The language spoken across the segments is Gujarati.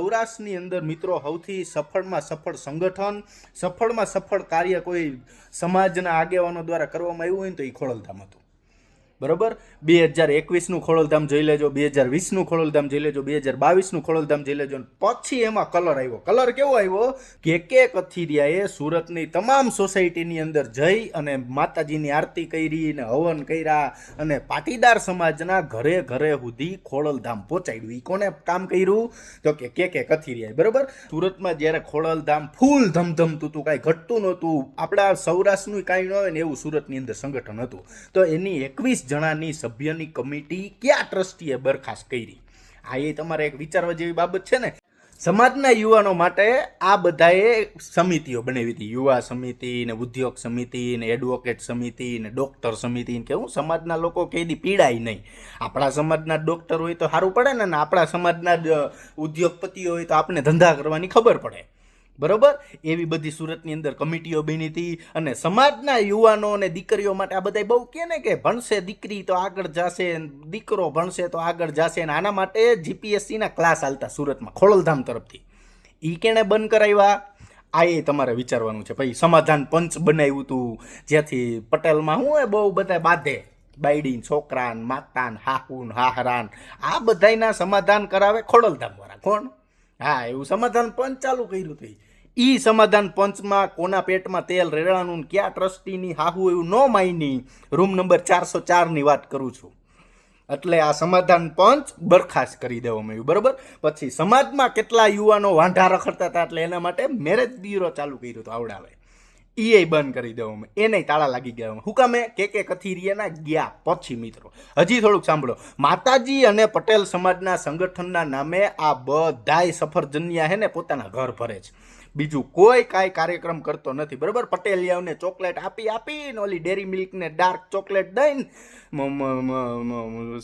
સૌરાષ્ટ્રની અંદર મિત્રો સૌથી સફળમાં સફળ સંગઠન, સફળમાં સફળ કાર્ય કોઈ સમાજના આગેવાનો દ્વારા કરવામાં આવ્યું હોય ને તો એ ખોડલધામ હતું. બરોબર. 2021નું ખોડલધામ જોઈ લેજો, 2020નું ખોડલધામ જોઈ લેજો, 2022નું ખોડલધામ જોઈ લેજો. પછી એમાં કલર આવ્યો. કલર કેવો આવ્યો? કે કથિરિયાએ સુરતની તમામ સોસાયટીની અંદર જઈ અને માતાજીની આરતી કરી ને હવન કર્યા અને પાટીદાર સમાજના ઘરે ઘરે સુધી ખોડલધામ પહોંચાડ્યું. એ કોને કામ કર્યું? તો કે કથિરિયાએ. બરોબર. સુરતમાં જ્યારે ખોડલધામ ફૂલ ધમધમતું હતું, કાંઈ ઘટતું નહોતું, આપણા સૌરાષ્ટ્રનું કાંઈ ન હોય ને એવું સુરતની અંદર સંગઠન હતું. તો એની 21 જણાની સભ્યની કમિટી કયા ટ્રસ્ટીએ બરખાસ્ત કરી? આ એ તમારે એક વિચારવા જેવી બાબત છે ને. સમાજના યુવાનો માટે આ બધાએ સમિતિઓ બનાવી હતી. યુવા સમિતિ ને ઉદ્યોગ સમિતિ ને એડવોકેટ સમિતિ ને ડોક્ટર સમિતિ કે હું સમાજના લોકો કેદી પીડાય નહીં. આપણા સમાજના ડોક્ટર હોય તો સારું પડે ને, આપણા સમાજના ઉદ્યોગપતિઓ હોય તો આપણે ધંધા કરવાની ખબર પડે. બરોબર. એવી બધી સુરતની અંદર કમિટીઓ બની હતી અને સમાજના યુવાનો અને દીકરીઓ માટે આ બધા બહુ કહે ને કે ભણશે દીકરી તો આગળ જશે, દીકરો ભણશે તો આગળ જશે. અને આના માટે જીપીએસસીના ક્લાસ હાલતા સુરતમાં ખોડલધામ તરફથી. એ કેણે બંધ કરાવ્યા? આ એ તમારે વિચારવાનું છે. પછી સમાધાન પંચ બનાવ્યું હતું, જ્યાંથી પટેલમાં હું બહુ બધા બાંધે, બાયડીન છોકરાન, માતાન, હાહુન, હાહરાન, આ બધાના સમાધાન કરાવે ખોડલધામ વાળા. કોણ? હા, એવું સમાધાન પંચ ચાલુ કર્યું હતું. ઈ સમાધાન પંચમાં કોના પેટમાં તેલ રેડાનું, ક્યાં ટ્રસ્ટીની હાહુ એવું ન માયની. રૂમ નંબર 404ની વાત કરું છું. એટલે આ સમાધાન પંચ બરખાસ્ત કરી દેવામાં આવ્યું. બરોબર. પછી સમાજમાં કેટલા યુવાનો વાંઢા રખડતા હતા એટલે એના માટે મેરેજ બ્યુરો ચાલુ કર્યું હતું. આવડાવે એ બંધ કરી દેવામાં, એને તાળા લાગી ગયા. હું કામે? કે કથિરિયાના ગયા પછી મિત્રો હજી થોડુંક સાંભળો. માતાજી અને પટેલ સમાજના સંગઠનના નામે આ બધાય સફરજનિયા હે ને પોતાના ઘર ભરે છે. બીજું કોઈ કાંઈ કાર્યક્રમ કરતો નથી. બરોબર. પટેલિયાઓને ચોકલેટ આપીને ઓલી ડેરી મિલ્કને ડાર્ક ચોકલેટ દઈને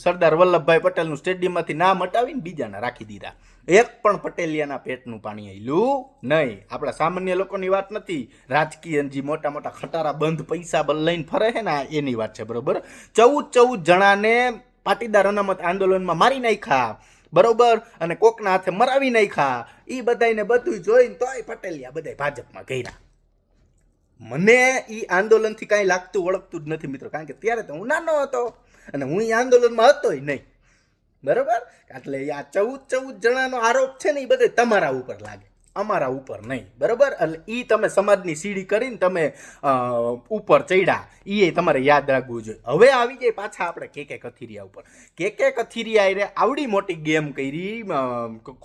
સરદાર વલ્લભભાઈ પટેલનું સ્ટેડિયમમાંથી નામ હટાવીને બીજાના રાખી દીધા. એક પણ પટેલિયાના પેટનું પાણી આવેલું નહીં. આપણા સામાન્ય લોકોની વાત નથી, રાજકીય જે મોટા મોટા ખટારા બંધ પૈસા લઈને ફરે છે ને એની વાત છે. બરોબર. 14 જણાને પાટીદાર અનામત આંદોલનમાં મારી નાખ્યા. બરોબર. અને કોકના હાથે મરાવી નાખ્યા. એ બધાને બધું જોઈને તોય પટેલિયા બધા ભાજપમાં ગયા. મને એ આંદોલનથી કાંઈ લાગતું વળગતું જ નથી મિત્રો, કારણ કે ત્યારે તો હું નાનો હતો અને હું એ આંદોલનમાં હતો નહીં. બરોબર. એટલે આ 14 જણાનો આરોપ છે ને એ બધે તમારા ઉપર લાગે, અમારા ઉપર નહીં. બરોબર. એટલે એ તમે સમાજની સીડી કરીને તમે ઉપર ચડ્યા, એ તમારે યાદ રાખવું જોઈએ. હવે આવી જાય પાછા આપણે કે કથિરિયા ઉપર. કે કથિરિયા આવડી મોટી ગેમ કરી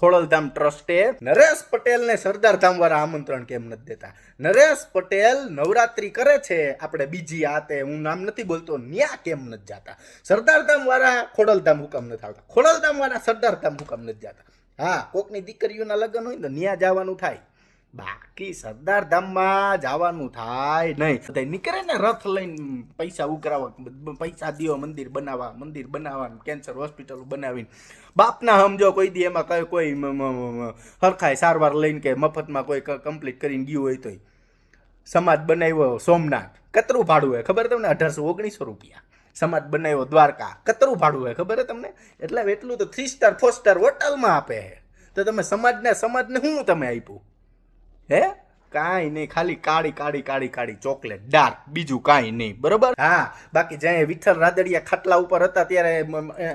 ખોડલધામ ટ્રસ્ટે. નરેશ પટેલને સરદારધામ વાળા આમંત્રણ કેમ નથી દેતા? નરેશ પટેલ નવરાત્રી કરે છે, આપણે બીજી આતે હું નામ નથી બોલતો, ન્યા કેમ નથી જતા? સરદારધામ વાળા ખોડલધામ હુકમ નથી આવતા, ખોડલધામ વાળા સરદારધામ હુકમ નથી જતા. હા, કોકની દીકરીઓના લગ્ન હોય ને તો ન્યા જવાનું થાય, બાકી સરદારધામમાં જવાનું થાય નહીં. નીકળે ને રથ લઈને પૈસા ઉઘરાવા, પૈસા દિયો મંદિર બનાવવા, કેન્સર હોસ્પિટલ બનાવીને બાપના સમજો કોઈ દી એમાં કોઈ હરખાય સારવાર લઈને કે મફતમાં કોઈ કમ્પ્લીટ કરીને ગયું હોય તો. સમાજ બનાવ્યો સોમનાથ, કતરું ભાડું હોય ખબર તમને? 1819 રૂપિયા. સમાજ બનાવ્યો દ્વારકા, કતરું ભાડું હોય ખબર તમને? એટલે એટલું તો 3 સ્ટાર 4 સ્ટાર હોટલમાં આપે છે. તો તમે સમાજને શું તમે આપ્યું? હે? કાંઈ નહીં, ખાલી કાળી ચોકલેટ ડાર્ક, બીજું કાંઈ નહીં. બરોબર. હા, બાકી જ્યાં વિઠ્ઠલ રાદડિયા ખાટલા ઉપર હતા ત્યારે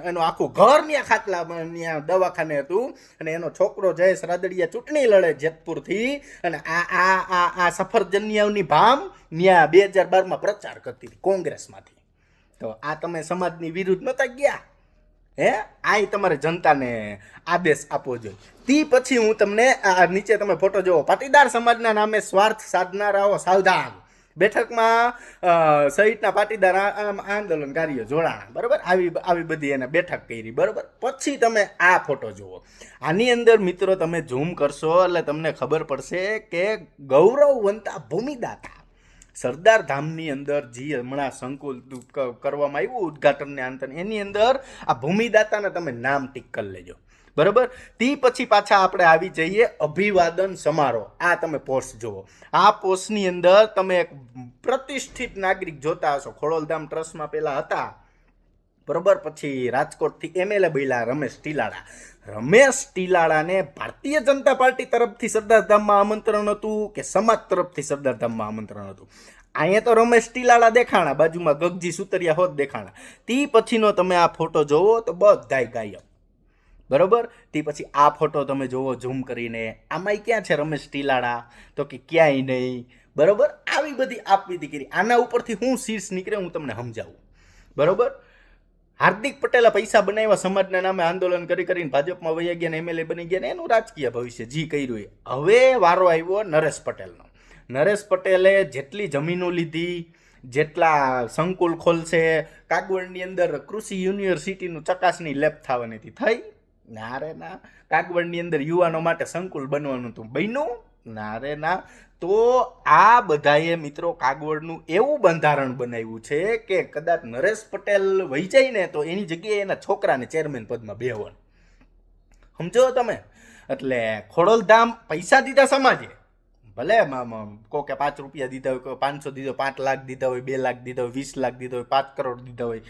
એનો આખું ઘર ત્યાં ખાટલા ત્યાં દવાખાને હતું અને એનો છોકરો જયેશ રાદડિયા ચૂંટણી લડે જેતપુરથી અને આ સફરજનિયાઓની ભામ ત્યાં 2012માં પ્રચાર કરતી હતી કોંગ્રેસમાંથી. તો આ તમે સમાજની વિરુદ્ધ નતા ગયા? હે? આ તમારે જનતાને આદેશ આપવો જોઈએ. તે પછી હું તમને આ નીચે તમે ફોટો જોવો. પાટીદાર સમાજના નામે સ્વાર્થ સાધનારાઓ સાવધાન. બેઠકમાં સહિતના પાટીદાર આંદોલનકારીઓ જોડાણા. બરોબર. આવી બધી એને બેઠક કરી. બરોબર. પછી તમે આ ફોટો જુઓ. આની અંદર મિત્રો તમે ઝૂમ કરશો એટલે તમને ખબર પડશે કે ગૌરવવંતા ભૂમિદાતા સરદારધામની અંદર જે હમણાં સંકુલ કરવામાં આવ્યું ઉદઘાટનને અંતર, એની અંદર આ ભૂમિદાતાને તમે નામ ટીક કરી લેજો. બરોબર. તે પછી પાછા આપણે આવી જઈએ અભિવાદન સમારોહ. આ તમે પોસ્ટ જુઓ. આ પોસ્ટની અંદર તમે એક પ્રતિષ્ઠિત નાગરિક જોતા હશો. ખોડલધામ ટ્રસ્ટમાં પેલા હતા. બરોબર. પછી રાજકોટથી MLA બન્યા રમેશ ટીલાડા. રમેશ ટીલાળાને ભારતીય જનતા પાર્ટી તરફથી સરદારધામમાં આમંત્રણ હતું કે સમાજ તરફથી સરદારધામમાં આમંત્રણ હતું? અહીંયા તો રમેશ ટીલાળા દેખાણા, બાજુમાં ગગજી સુતરિયા હોત દેખાણા. તી પછીનો તમે આ ફોટો જોવો તો બધાય ગાયબ. બરોબર? તે પછી આ ફોટો તમે જોવો ઝૂમ કરીને, આમાંય ક્યાં છે રમેશ ટીલાળા? તો કે ક્યાંય નહીં. બરોબર? આવી બધી આપવીતી કરી. આના ઉપરથી હું શીર્ષ નીકળે હું તમને સમજાવું. બરોબર? હાર્દિક પટેલે પૈસા બનાવ્યા, સમાજના નામે આંદોલન કરીને ભાજપમાં વહી ગયા ને એમએલએ બની ગયા ને એનું રાજકીય ભવિષ્ય જી કર્યું એ. હવે વારો આવ્યો નરેશ પટેલનો. નરેશ પટેલે જેટલી જમીનો લીધી, જેટલા સંકુલ ખોલશે, કાગવડની અંદર કૃષિ યુનિવર્સિટીનું ચકાસણી લેબ થવાની હતી, થઈ ના રે ના. કાગવડની અંદર યુવાનો માટે સંકુલ બનવાનું હતું, બન્યું ના રે ના. તો આ બધાએ મિત્રો કાગવડનું એવું બંધારણ બનાવ્યું છે કે કદાચ નરેશ પટેલ વહી જાય ને તો એની જગ્યાએ એના છોકરાને ચેરમેન પદમાં બેહવાનું. સમજો તમે? એટલે ખોડલધામ પૈસા દીધા સમાજે, ભલે કોકે 5 રૂપિયા દીધા હોય, કોઈ 500 દીધો, 5 લાખ દીધા હોય, 2 લાખ દીધા હોય, 20 લાખ દીધા હોય, 5 કરોડ દીધા હોય,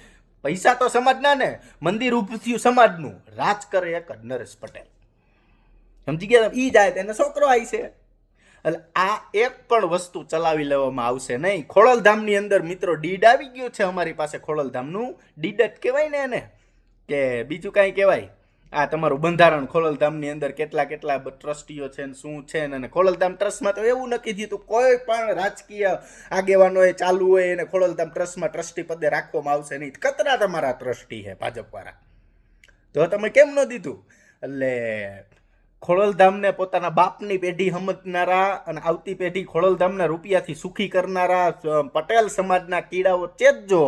પૈસા તો સમાજના ને. મંદિર ઊભું થયું સમાજનું, રાજ કરે એક જ નરેશ પટેલ. સમજી ગયા? ઈ જાય તેને છોકરો આવી છે. એટલે આ એક પણ વસ્તુ ચલાવી લેવામાં આવશે નહીં. ખોડલધામની અંદર મિત્રો ડીડ આવી ગયું છે અમારી પાસે. ખોડલધામનું ડીડ જ કહેવાય ને એને, કે બીજું કાંઈ કહેવાય? આ તમારું બંધારણ ખોડલધામની અંદર કેટલા ટ્રસ્ટીઓ છે ને શું છે ને. ખોડલધામ ટ્રસ્ટમાં તો એવું નક્કી થયું કોઈ પણ રાજકીય આગેવાનો એ ચાલુ હોય એને ખોડલધામ ટ્રસ્ટમાં ટ્રસ્ટી પદે રાખવામાં આવશે નહીં. કતરા તમારા ટ્રસ્ટી છે ભાજપવાળા, તો તમે કેમ ન દીધું? એટલે ખોડલધામને પોતાના બાપની પેઢી સમજનારા અને આવતી પેઢી ખોડલધામના રૂપિયાથી સુખી કરનારા પટેલ સમાજના કીડાઓ ચેતજો.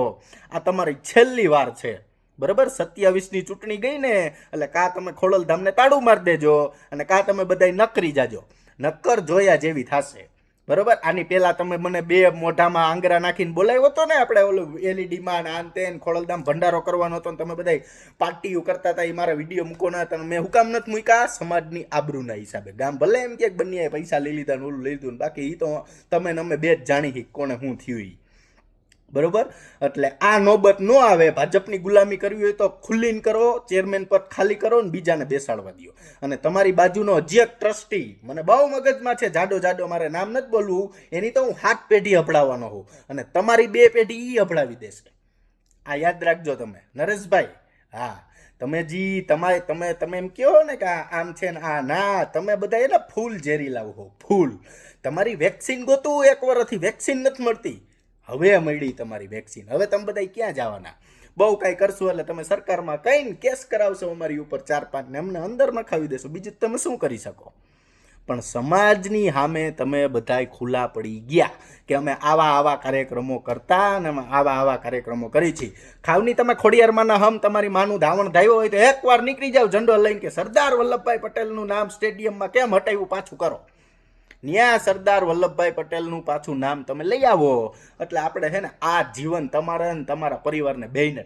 આ તમારી છેલ્લી વાર છે. બરાબર? 27ની ચૂંટણી ગઈ ને એટલે કાં તમે ખોડલધામને તાળું મારી દેજો અને કાં તમે બધા નકરી જાજો. નક્કર જોયા જેવી થશે. બરોબર? આની પહેલા તમે મને 2 મોઢામાં આંગરા નાખીને બોલાવ્યો હતો ને, આપણે ઓલું એલઈડીમાં આન તેન ખોડલધામ ભંડારો કરવાનો હતો ને તમે બધા પાર્ટીઓ કરતા હતા, એ મારા વિડીયો મૂકવાના હતા. મેં હુકામ નથી મૂક્યા? સમાજની આબરૂના હિસાબે. ગામ ભલે એમ કે બંને પૈસા લઈ લીધા ને ઓલું લઈ લીધું, બાકી એ તો તમે ને અમે 2 જ જાણી કોને શું થયું. બરોબર? એટલે આ નોબત ન આવે. ભાજપની ગુલામી કરવી હોય તો ખુલ્લીને કરો, ચેરમેન પદ ખાલી કરો ને બીજાને બેસાડવા દો. અને તમારી બાજુનો હજી એક ટ્રસ્ટી મને બહુ મગજમાં છે, જાડો મારે નામ નથી બોલવું, એની તો હું 7 પેઢી અભડાવવાનો હોઉં અને તમારી 2 પેઢી ઈ અભડાવી દેશે. આ યાદ રાખજો તમે નરેશભાઈ. હા, તમે એમ કહો ને કે આમ છે ને આ ના, તમે બધા એને ફૂલ ઝેરી લાવો. ફૂલ તમારી વેક્સિન ગોતું, 1 વર્ષથી વેક્સિન નથી મળતી. હવે મળી તમારી વેક્સિન. હવે તમે બધા ક્યાં જવાના? બહુ કાંઈ કરશું એટલે તમે સરકારમાં કહીને કેસ કરાવશો અમારી ઉપર 4-5 ને અમને અંદર નખાવી દેશો. બીજું તમે શું કરી શકો? પણ સમાજની સામે તમે બધાય ખુલ્લા પડી ગયા કે અમે આવા કાર્યક્રમો કરતા અને અમે આવા કાર્યક્રમો કરી છીએ. ખાવની તમે ખોડિયારમાંના હમ તમારી માનું ધાવણ ધાવ્યો હોય તો એકવાર નીકળી જાવ ઝંડો લઈને કે સરદાર વલ્લભભાઈ પટેલનું નામ સ્ટેડિયમમાં કેમ હટાવ્યું, પાછું કરો. ન્યા સરદાર વલ્લભભાઈ પટેલનું પાછું નામ તમે લઈ આવો એટલે આપણે છે ને આ જીવન તમારા અને તમારા પરિવારને બેયને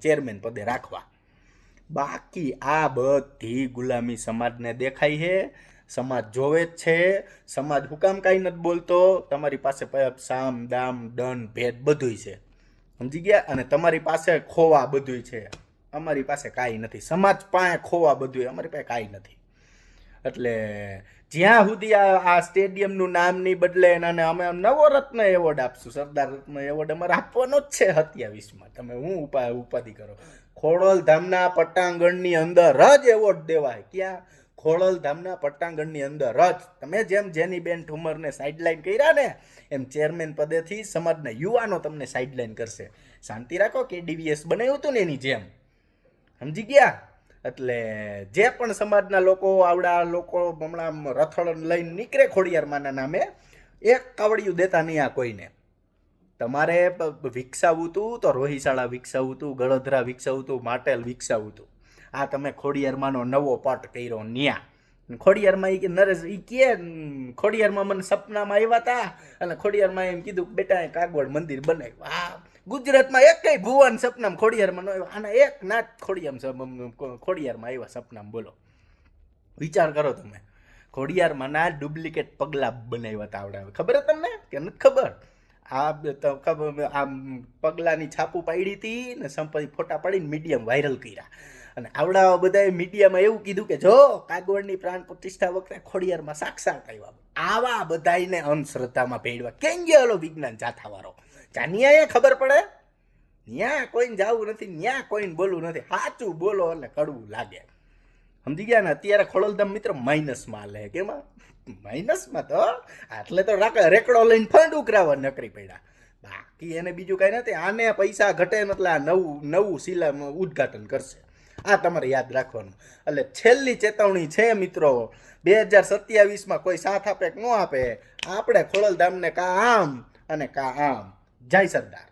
ચેરમેન પદે રાખવા. બાકી આ બધી ગુલામી સમાજને દેખાય છે, સમાજ જોવે જ છે. સમાજ હુકામ કાંઈ નથી બોલતો? તમારી પાસે સામ દામ દંડ ભેદ બધુંય છે. સમજી ગયા? અને તમારી પાસે ખોવા બધુંય છે. અમારી પાસે કાંઈ નથી. સમાજ પાસે ખોવા બધુંય, અમારી પાસે કાંઈ નથી. એટલે જ્યાં સુધી આ સ્ટેડિયમનું નામ નહીં બદલે અને અમે નવરત્ન એવોર્ડ આપશું, સરદાર રત્ન એવોર્ડ અમારે આપવાનો જ છે 27માં. તમે હું ઉપાધિ કરો? ખોડલધામના પટ્ટાંગણની અંદર જ એવોર્ડ દેવાય. ક્યાં? ખોડલધામના પટ્ટાંગણની અંદર જ. તમે જેમ જેનીબેન ઠુમરને સાઇડલાઇન કર્યા ને એમ ચેરમેન પદેથી સમાજના યુવાનો તમને સાઇડલાઇન કરશે. શાંતિ રાખો. KDVS બનાવ્યું હતું ને એની જેમ. સમજી ગયા? એટલે જે પણ સમાજના લોકો આવડા લોકો હમણાં રથડ લઈને નીકળે ખોડિયારમાંના નામે, એક કાવડિયું દેતા નહીં આ કોઈને. તમારે વિકસાવવું હતું તો રોહિશાળા વિકસાવવું હતું, ગળધરા વિકસાવવું હતું, માટેલ વિકસાવવું હતું. આ તમે ખોડિયારમાંનો નવો પટ કર્યો ન્યા. ખોડિયારમાં એ કે નરેશ એ કે ખોડિયારમાં મને સપનામાં આવ્યા હતા અને ખોડિયારમાં એમ કીધું બેટા કાગવડ મંદિર બનાવ્યું. આ ગુજરાતમાં એકય ભુવન સપનામાં ખોડિયારમાં ન આવ્યા, આના એક નાચ ખોડિયારમાં આવ્યા સપનામાં. બોલો, વિચાર કરો તમે. ખોડિયારમાં ના ડુપ્લિકેટ પગલા બનાવ્યા હતા આવડે. ખબર હે તમને કે નથી ખબર? આ પગલાની છાપું પાડી હતી ને સંપત્તિ ફોટા પાડીને મીડિયમ વાયરલ કર્યા અને આવડા બધાએ મીડિયામાં એવું કીધું કે જો કાગવડની પ્રાણ પ્રતિષ્ઠા વખતે ખોડિયારમાં સાક્ષાત આવ્યા. આવા બધાને અંધશ્રદ્ધામાં ભેળવા કેમ ગયો ઓલો વિજ્ઞાન જાથાવાળો? જાનિયા ખબર પડે, ન્યા કોઈને જાવું નથી, ન્યા કોઈને બોલવું નથી, સાચું બોલો એટલે કડવું લાગે. સમજી ગયા ને? અત્યારે ખોડલધામ મિત્ર માઇનસમાં લે. કેમાં માઇનસમાં? તો એટલે તો રેકડો લઈને ફંડ ઉકરાવા નકરી પડ્યા, બાકી એને બીજું કાંઈ નથી. આને પૈસા ઘટે ને એટલે આ નવું શિલા ઉદ્ઘાટન કરશે. આ તમારે યાદ રાખવાનું. એટલે છેલ્લી ચેતવણી છે મિત્રો, 2027માં કોઈ સાથ આપે કે ન આપે, આપણે ખોડલધામને કા આમ અને કા આમ. જય સરદાર.